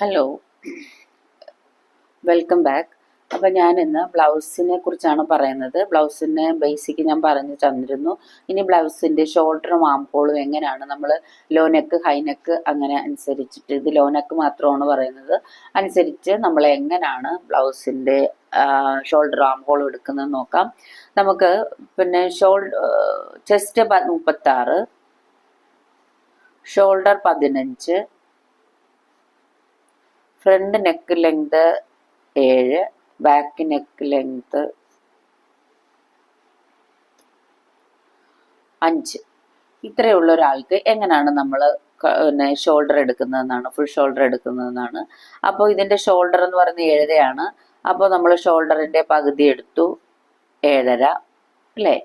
Hello, welcome back. അപ്പം ഞാൻ ഇന്ന് ബ്ലൗസിനെ കുറിച്ചാണ് പറയുന്നത്. ബ്ലൗസിൻ്റെ ബേസിക് ഞാൻ പറഞ്ഞു തന്നിരുന്നു. ഇനി ബ്ലൗസിൻ്റെ ഷോൾഡറും ആംഹോളും എങ്ങനെയാണ് നമ്മൾ ലോ നെക്ക്, ഹൈ നെക്ക് അങ്ങനെ അനുസരിച്ചിട്ട്, ഇത് ലോ നെക്ക് മാത്രമാണ് പറയുന്നത്, അനുസരിച്ച് നമ്മൾ എങ്ങനെയാണ് ബ്ലൗസിൻ്റെ ഷോൾഡർ ആംഹോളും എടുക്കുന്നത് നോക്കാം. നമുക്ക് പിന്നെ chest 36, shoulder 15, front neck length 7, back neck length 5. ഇത്രയുള്ള ഒരാൾക്ക് എങ്ങനെയാണ് നമ്മൾ പിന്നെ ഷോൾഡർ എടുക്കുന്നതെന്നാണ്, ഫുൾ ഷോൾഡർ എടുക്കുന്നതെന്നാണ്. അപ്പോൾ ഇതിൻ്റെ ഷോൾഡർ എന്ന് പറയുന്നത് 7.5 അപ്പോൾ നമ്മൾ ഷോൾഡറിൻ്റെ പകുതി എടുത്തു, 7.5 അല്ലേ.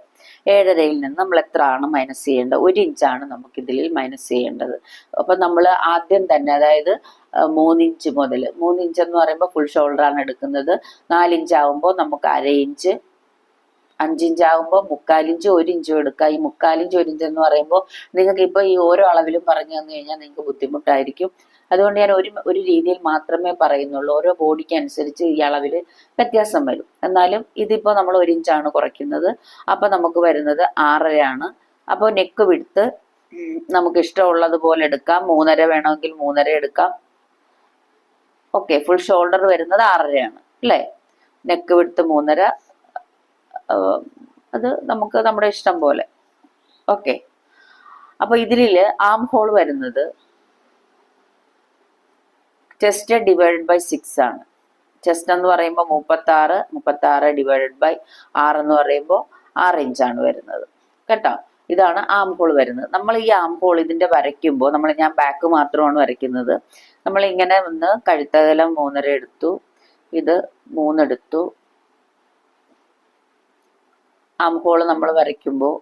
7.5യിൽ നിന്ന് നമ്മൾ എത്ര ആണ് മൈനസ് ചെയ്യേണ്ടത്? 1 ഇഞ്ചാണ് നമുക്കിതിൽ മൈനസ് ചെയ്യേണ്ടത്. അപ്പം നമ്മൾ ആദ്യം തന്നെ, അതായത് 3 ഇഞ്ച് മുതൽ, 3 ഇഞ്ച് എന്ന് പറയുമ്പോൾ ഫുൾ ഷോൾഡറാണ് എടുക്കുന്നത്. 4 ഇഞ്ച് ആകുമ്പോൾ നമുക്ക് 1/2 ഇഞ്ച്, 5 ഇഞ്ച് ആകുമ്പോൾ 3/4 ഇഞ്ച്, 1 ഇഞ്ചും എടുക്കുക. ഈ 3/4 ഇഞ്ച് 1 ഇഞ്ച് എന്ന് പറയുമ്പോൾ നിങ്ങൾക്ക് ഇപ്പോൾ ഈ ഓരോ അളവിലും പറഞ്ഞു തന്നു കഴിഞ്ഞാൽ നിങ്ങൾക്ക് ബുദ്ധിമുട്ടായിരിക്കും. അതുകൊണ്ട് ഞാൻ ഒരു രീതിയിൽ മാത്രമേ പറയുന്നുള്ളൂ. ഓരോ ബോഡിക്ക് അനുസരിച്ച് ഈ അളവിൽ വ്യത്യാസം വരും. എന്നാലും ഇതിപ്പോൾ നമ്മൾ 1 ഇഞ്ചാണ് കുറയ്ക്കുന്നത്. അപ്പോൾ നമുക്ക് വരുന്നത് 6.5 അപ്പോൾ നെക്ക് വിഡ്ത്ത് നമുക്ക് ഇഷ്ടമുള്ളതുപോലെ എടുക്കാം. 3.5 വേണമെങ്കിൽ 3.5 എടുക്കാം. ഓക്കെ, ഫുൾ ഷോൾഡർ വരുന്നത് 6.5 അല്ലേ. നെക്ക് വിഡ്ത്ത് 3.5, അത് നമുക്ക് നമ്മുടെ ഇഷ്ടം പോലെ. ഓക്കെ, അപ്പോൾ ഇതിൽ ആം ഹോൾ വരുന്നത് ചെസ്റ്റ് ഡിവൈഡഡ് ബൈ 6 ആണ്. ചെസ്റ്റ് എന്ന് പറയുമ്പോൾ 36 ഡിവൈഡഡ് ബൈ 6 എന്ന് പറയുമ്പോൾ 6 ഇഞ്ചാണ് വരുന്നത് കേട്ടോ. ഇതാണ് ആം ഹോൾ വരുന്നത്. നമ്മൾ ഈ ആം ഹോൾ ഇതിൻ്റെ വരയ്ക്കുമ്പോൾ ഞാൻ ബാക്ക് മാത്രമാണ് വരയ്ക്കുന്നത്. നമ്മൾ ഇങ്ങനെ ഒന്ന് കഴുത്തകലം 3.5 എടുത്തു, ഇത് 3 എടുത്തു. ആം ഹോൾ നമ്മൾ വരയ്ക്കുമ്പോൾ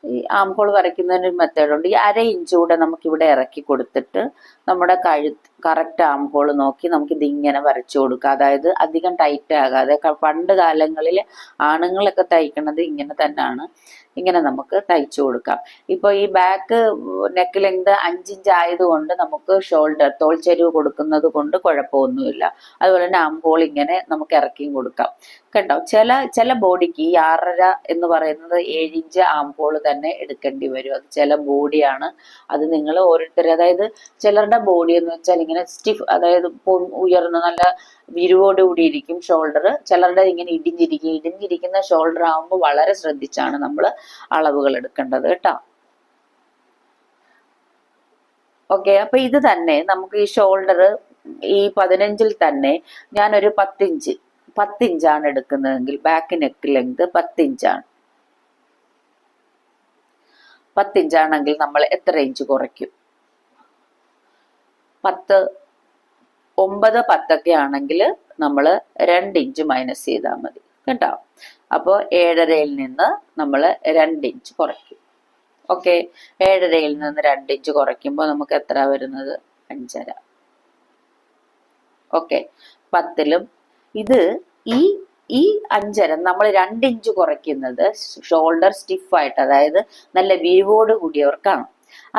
ഈ ആം ഹോൾ വരയ്ക്കുന്നതിന് ഒരു മെത്തേഡുണ്ട്. ഈ 1/2 ഇഞ്ച് കൂടെ നമുക്കിവിടെ ഇറക്കി കൊടുത്തിട്ട് നമ്മുടെ കറക്റ്റ് ആം ഹോൾ നോക്കി നമുക്കിത് ഇങ്ങനെ വരച്ചു കൊടുക്കുക. അതായത് അധികം ടൈറ്റ് ആകാതെ. പണ്ട് കാലങ്ങളിൽ ആണുങ്ങളൊക്കെ തയ്ക്കണത് ഇങ്ങനെ തന്നെയാണ്. ഇങ്ങനെ നമുക്ക് തയ്ച്ചു കൊടുക്കാം. ഇപ്പോൾ ഈ ബാക്ക് നെക്ക് ലെങ്ത് 5 ഇഞ്ച് ആയതുകൊണ്ട് നമുക്ക് ഷോൾഡർ തോൾച്ചെരിവ് കൊടുക്കുന്നത് കൊണ്ട് കുഴപ്പമൊന്നുമില്ല. അതുപോലെ തന്നെ ആം ഹോൾ ഇങ്ങനെ നമുക്ക് ഇറക്കിയും കൊടുക്കാം കേട്ടോ. ചില ബോഡിക്ക് ഈ 6.5 എന്ന് പറയുന്നത് 7 ഇഞ്ച് ആം ഹോൾ തന്നെ എടുക്കേണ്ടി വരും. അത് ചില ബോഡിയാണ്. അത് നിങ്ങൾ ഓരോരുത്തർ, അതായത് ചിലരുടെ ബോഡി എന്ന് വെച്ചാൽ ഇങ്ങനെ സ്റ്റിഫ്, അതായത് ഉയർന്ന നല്ല വിരിവോട് കൂടി ഇരിക്കും ഷോൾഡർ. ചിലരുടെ ഇങ്ങനെ ഇടിഞ്ഞിരിക്കുന്ന ഷോൾഡർ ആകുമ്പോൾ വളരെ ശ്രദ്ധിച്ചാണ് നമ്മൾ അളവുകൾ എടുക്കേണ്ടത് കേട്ടോ. ഓക്കെ, അപ്പൊ ഇത് തന്നെ നമുക്ക് ഈ ഷോൾഡർ ഈ 15ൽ തന്നെ ഞാനൊരു 10 ഇഞ്ചാണ് എടുക്കുന്നതെങ്കിൽ ബാക്ക് നെക്ക് ലെങ്ത് 10 ഇഞ്ചാണ്. 10 ഇഞ്ചാണെങ്കിൽ നമ്മൾ എത്ര ഇഞ്ച് കുറയ്ക്കും? 10, 9, 10 ഒക്കെ ആണെങ്കിൽ നമ്മൾ 2 ഇഞ്ച് മൈനസ് ചെയ്താൽ മതി കേട്ടോ. അപ്പോൾ 7.5യിൽ നിന്ന് നമ്മൾ 2 ഇഞ്ച് കുറയ്ക്കും. ഓക്കെ, 7.5യിൽ നിന്ന് 2 ഇഞ്ച് കുറയ്ക്കുമ്പോൾ നമുക്ക് എത്ര വരുന്നത്? 5.5. ഓക്കെ, 10ലും ഇത് ഈ 5.5 നമ്മൾ 2 ഇഞ്ച് കുറയ്ക്കുന്നത് ഷോൾഡർ സ്റ്റിഫായിട്ട്, അതായത് നല്ല വിരിവോട് കൂടിയവർക്കാണ്.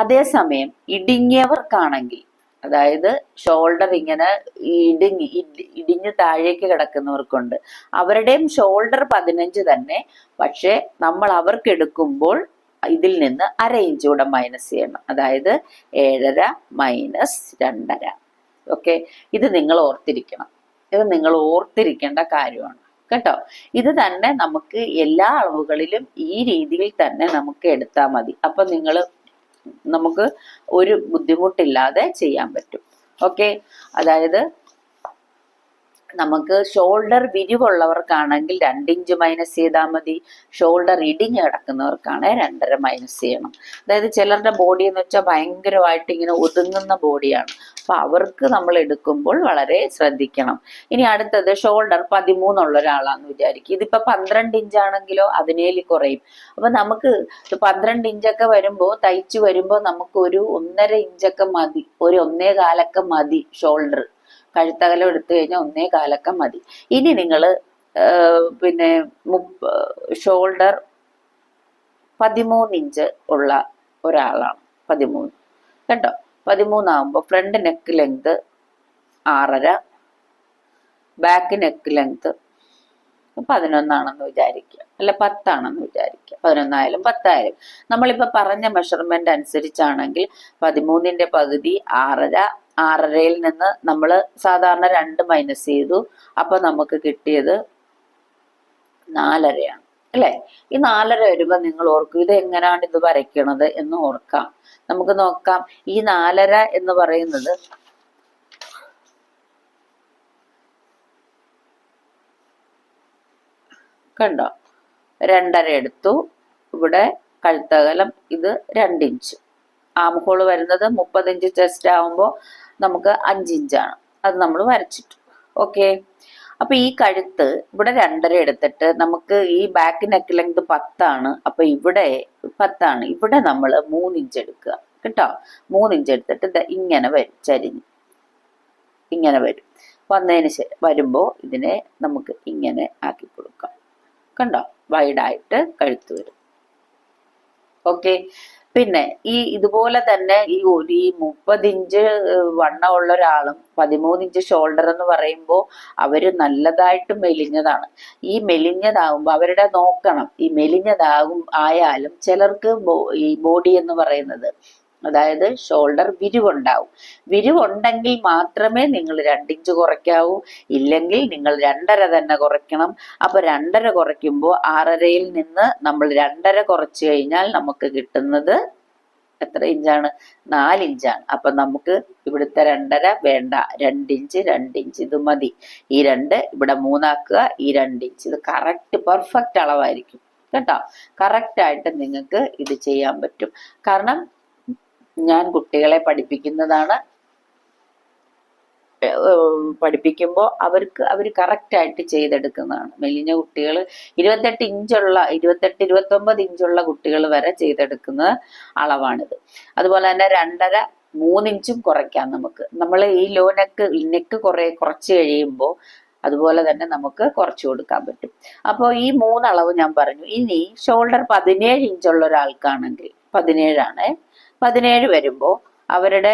അതേസമയം ഇടുങ്ങിയവർക്കാണെങ്കിൽ, അതായത് ഷോൾഡർ ഇങ്ങനെ ഇടിഞ്ഞ് താഴേക്ക് കിടക്കുന്നവർക്കുണ്ട്, അവരുടെയും ഷോൾഡർ 15 തന്നെ. പക്ഷെ നമ്മൾ അവർക്ക് എടുക്കുമ്പോൾ ഇതിൽ നിന്ന് 1/2 ഇഞ്ച് കൂടെ മൈനസ് ചെയ്യണം. അതായത് 7.5 മൈനസ് 2.5. ഓക്കെ, ഇത് നിങ്ങൾ ഓർത്തിരിക്കണം. ഇത് നിങ്ങൾ ഓർത്തിരിക്കേണ്ട കാര്യമാണ് കേട്ടോ. ഇത് തന്നെ നമുക്ക് എല്ലാ അളവുകളിലും ഈ രീതിയിൽ തന്നെ നമുക്ക് എടുത്താൽ മതി. അപ്പൊ നമുക്ക് ഒരു ബുദ്ധിമുട്ടില്ലാതെ ചെയ്യാൻ പറ്റും. ഓക്കെ, അതായത് നമുക്ക് ഷോൾഡർ വിരിവുള്ളവർക്കാണെങ്കിൽ 2 ഇഞ്ച് മൈനസ് ചെയ്താൽ മതി. ഷോൾഡർ ഇടിഞ്ഞ് കിടക്കുന്നവർക്കാണ് 2.5 മൈനസ് ചെയ്യണം. അതായത് ചിലരുടെ ബോഡി എന്ന് വെച്ചാൽ ഭയങ്കരമായിട്ട് ഇങ്ങനെ ഒതുങ്ങുന്ന ബോഡിയാണ്. അപ്പൊ അവർക്ക് നമ്മൾ എടുക്കുമ്പോൾ വളരെ ശ്രദ്ധിക്കണം. ഇനി അടുത്തത് ഷോൾഡർ 13 ഉള്ള ഒരാളാന്ന് വിചാരിക്കും. ഇതിപ്പോ 12 ഇഞ്ചാണെങ്കിലോ അതിനേലി കുറയും. അപ്പൊ നമുക്ക് 12 ഇഞ്ചൊക്കെ വരുമ്പോൾ, തയ്ച്ചു വരുമ്പോൾ നമുക്ക് ഒരു 1.5 ഇഞ്ചൊക്കെ മതി, ഒരു 1.25 മതി ഷോൾഡർ. കഴുത്തകലം എടുത്തു കഴിഞ്ഞാൽ 1.25 മതി. ഇനി നിങ്ങൾ പിന്നെ ഷോൾഡർ 13 ഇഞ്ച് ഉള്ള ഒരാളാണ്. 13 കേട്ടോ. 13 ആകുമ്പോൾ front neck length 6.5, back neck length 11 വിചാരിക്കുക, അല്ല 10 വിചാരിക്കുക. 11 10 നമ്മളിപ്പോ പറഞ്ഞ മെഷർമെന്റ് അനുസരിച്ചാണെങ്കിൽ 13ന്റെ പകുതി 6.5, 6.5യിൽ നിന്ന് നമ്മൾ സാധാരണ 2 മൈനസ് ചെയ്തു. അപ്പൊ നമുക്ക് കിട്ടിയത് 4.5 അല്ലെ? ഈ 4.5 വരുമ്പോ നിങ്ങൾ ഓർക്കും ഇത് എങ്ങനെയാണ് ഇത് വരയ്ക്കണത് എന്ന് ഓർക്കാം. നമുക്ക് നോക്കാം. ഈ 4.5 എന്ന് പറയുന്നത് കണ്ടോ, 2.5 എടുത്തു. ഇവിടെ കഴുത്തകലം ഇത് 2 ഇഞ്ച്. ആം ഹോൾ വരുന്നത് 30 ഇഞ്ച് ചെസ്റ്റ് ആവുമ്പോൾ നമുക്ക് 5 ഇഞ്ചാണ്. അത് നമ്മൾ വരച്ചിട്ടു. ഓക്കെ. അപ്പൊ ഈ കഴുത്ത് ഇവിടെ 2.5 എടുത്തിട്ട് നമുക്ക് ഈ ബാക്ക് നെക്ക് ലെങ്ത് 10 അപ്പൊ ഇവിടെ 10 ഇവിടെ നമ്മൾ 3 ഇഞ്ച് എടുക്കുക കേട്ടോ. 3 ഇഞ്ച് എടുത്തിട്ട് ഇങ്ങനെ വരും, ചരിഞ്ഞ് ഇങ്ങനെ വരും. വന്നതിന് ശേഷം വരുമ്പോ ഇതിനെ നമുക്ക് ഇങ്ങനെ ആക്കി കൊടുക്കാം. കണ്ടോ, വൈഡായിട്ട് കഴുത്ത് വരും. ഓക്കെ. പിന്നെ ഇതുപോലെ തന്നെ ഈ 30 ഇഞ്ച് വണ്ണമുള്ള ഒരാളും 13 ഇഞ്ച് ഷോൾഡർ എന്ന് പറയുമ്പോൾ അവര് നല്ലതായിട്ട് മെലിഞ്ഞതാണ്. ഈ മെലിഞ്ഞതാകുമ്പോൾ അവരുടെ നോക്കണം. ഈ ആയാലും ചിലർക്ക് ഈ ബോഡി എന്ന് പറയുന്നത്, അതായത് ഷോൾഡർ വിരിവുണ്ടാവും. വിരിവുണ്ടെങ്കിൽ മാത്രമേ നിങ്ങൾ 2 ഇഞ്ച് കുറയ്ക്കാവൂ, ഇല്ലെങ്കിൽ നിങ്ങൾ 2.5 തന്നെ കുറയ്ക്കണം. അപ്പൊ 2.5 കുറയ്ക്കുമ്പോൾ 6.5യിൽ നിന്ന് നമ്മൾ 2.5 കുറച്ച് കഴിഞ്ഞാൽ നമുക്ക് കിട്ടുന്നത് എത്ര ഇഞ്ചാണ്? 4 ഇഞ്ചാണ്. അപ്പൊ നമുക്ക് ഇവിടുത്തെ 2.5 വേണ്ട, 2 ഇഞ്ച് 2 ഇഞ്ച് ഇത് മതി. ഈ 2 ഇവിടെ 3 ആക്കുക, ഈ 2 ഇഞ്ച്. ഇത് കറക്റ്റ് പെർഫെക്റ്റ് അളവായിരിക്കും കേട്ടോ. കറക്റ്റ് ആയിട്ട് നിങ്ങൾക്ക് ഇത് ചെയ്യാൻ പറ്റും. കാരണം ഞാൻ കുട്ടികളെ പഠിപ്പിക്കുമ്പോൾ അവർ കറക്റ്റായിട്ട് ചെയ്തെടുക്കുന്നതാണ്. മെലിഞ്ഞ കുട്ടികൾ 28-29 ഇഞ്ചുള്ള കുട്ടികൾ വരെ ചെയ്തെടുക്കുന്ന അളവാണിത്. അതുപോലെ തന്നെ 2.5 3 ഇഞ്ചും കുറയ്ക്കാം നമുക്ക്. നമ്മൾ ഈ ലോ നെക്ക് കുറച്ച് കഴിയുമ്പോൾ അതുപോലെ തന്നെ നമുക്ക് കുറച്ചു കൊടുക്കാൻ പറ്റും. അപ്പോൾ ഈ 3 അളവ് ഞാൻ പറഞ്ഞു. ഇനി ഷോൾഡർ 17 ഇഞ്ചുള്ള ഒരാൾക്കാണെങ്കിൽ 17 17 വരുമ്പോൾ അവരുടെ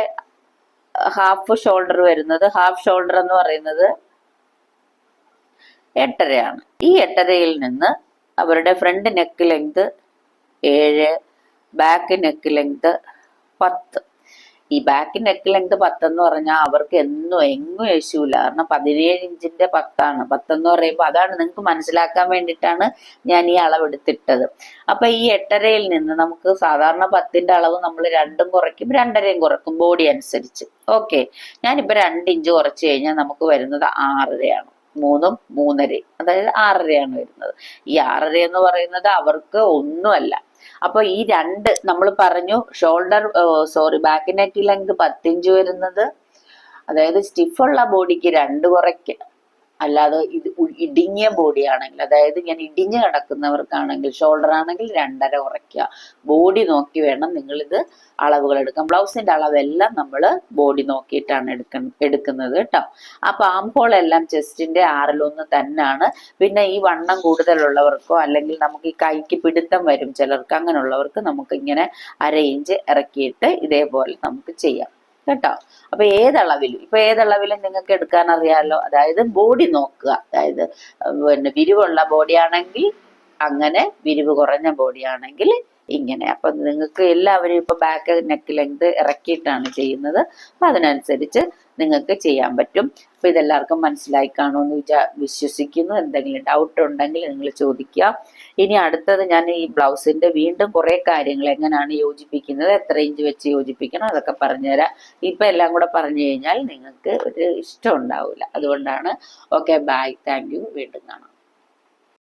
ഹാഫ് ഷോൾഡർ വരുന്നത്, ഹാഫ് ഷോൾഡർ എന്ന് പറയുന്നത് 8.5 ഈ 8.5യിൽ നിന്ന് അവരുടെ front neck length 7, back neck length 10. ഈ ബാക്ക് നെക്ക് ലെങ്ത് 10 എന്ന് പറഞ്ഞാൽ അവർക്ക് എങ്ങും യേശൂല. കാരണം 17 ഇഞ്ചിന്റെ 10 10 എന്ന് പറയുമ്പോൾ അതാണ് നിങ്ങൾക്ക് മനസ്സിലാക്കാൻ വേണ്ടിയിട്ടാണ് ഞാൻ ഈ അളവെടുത്തിട്ടത്. അപ്പൊ ഈ 8.5യിൽ നിന്ന് നമുക്ക് സാധാരണ 10ന്റെ അളവ് നമ്മൾ 2 കുറയ്ക്കും, 2.5 കുറക്കും ബോഡി അനുസരിച്ച്. ഓക്കെ. ഞാനിപ്പോ 2 ഇഞ്ച് കുറച്ച് കഴിഞ്ഞാൽ നമുക്ക് വരുന്നത് 6.5 3ഉം 3.5, അതായത് 6.5 വരുന്നത്. ഈ 6.5 എന്ന് പറയുന്നത് അവർക്ക് ഒന്നുമല്ല. അപ്പൊ ഈ 2 നമ്മൾ പറഞ്ഞു ബാക്ക് നെക്ക് ലെങ്ത് 10 ഇഞ്ച് വരുന്നത്, അതായത് സ്റ്റിഫുള്ള ബോഡിക്ക് 2 കുറയ്ക്കുക. അല്ലാതെ ഇത് ഇടുങ്ങിയ ബോഡി ആണെങ്കിൽ, അതായത് ഞാൻ ഇടിഞ്ഞു കിടക്കുന്നവർക്കാണെങ്കിൽ ഷോൾഡർ ആണെങ്കിൽ 2.5 കുറയ്ക്കുക. ബോഡി നോക്കി വേണം നിങ്ങൾ ഇത് അളവുകൾ എടുക്കാം. ബ്ലൗസിന്റെ അളവെല്ലാം നമ്മൾ ബോഡി നോക്കിയിട്ടാണ് എടുക്കുന്നത് കേട്ടോ. അപ്പൊ ആം ഹോൾ എല്ലാം ചെസ്റ്റിന്റെ 6-1 തന്നെയാണ്. പിന്നെ ഈ വണ്ണം കൂടുതലുള്ളവർക്കോ അല്ലെങ്കിൽ നമുക്ക് ഈ കൈക്ക് പിടുത്തം വരും ചിലർക്ക്, അങ്ങനെയുള്ളവർക്ക് നമുക്ക് ഇങ്ങനെ 1/2 ഇഞ്ച് ഇറക്കിയിട്ട് ഇതേപോലെ നമുക്ക് ചെയ്യാം കേട്ടോ. അപ്പൊ ഏതളവിലും നിങ്ങൾക്ക് എടുക്കാൻ അറിയാമല്ലോ. അതായത് ബോഡി നോക്കുക. അതായത് വിരിവുള്ള ബോഡി ആണെങ്കിൽ അങ്ങനെ, വിരിവ് കുറഞ്ഞ ബോഡി ആണെങ്കിൽ ഇങ്ങനെ. അപ്പൊ നിങ്ങൾക്ക് എല്ലാവരും ഇപ്പൊ ബാക്ക് നെക്ക് ലെങ്ത് ഇറക്കിയിട്ടാണ് ചെയ്യുന്നത്. അപ്പൊ അതിനനുസരിച്ച് നിങ്ങൾക്ക് ചെയ്യാൻ പറ്റും. അപ്പൊ ഇതെല്ലാവർക്കും മനസ്സിലായി കാണുമെന്ന് വിശ്വസിക്കുന്നു. എന്തെങ്കിലും ഡൗട്ട് ഉണ്ടെങ്കിൽ നിങ്ങൾ ചോദിക്കുക. ഇനി അടുത്തത് ഞാൻ ഈ ബ്ലൗസിന്റെ വീണ്ടും കുറെ കാര്യങ്ങൾ എങ്ങനെയാണ് യോജിപ്പിക്കുന്നത്, എത്ര ഇഞ്ച് വെച്ച് യോജിപ്പിക്കണം, അതൊക്കെ പറഞ്ഞുതരാം. ഇപ്പൊ എല്ലാം കൂടെ പറഞ്ഞു കഴിഞ്ഞാൽ നിങ്ങൾക്ക് ഒരു ഇഷ്ടം ഉണ്ടാവില്ല. അതുകൊണ്ടാണ്. Okay, bye, thank you. വീണ്ടും കാണാം.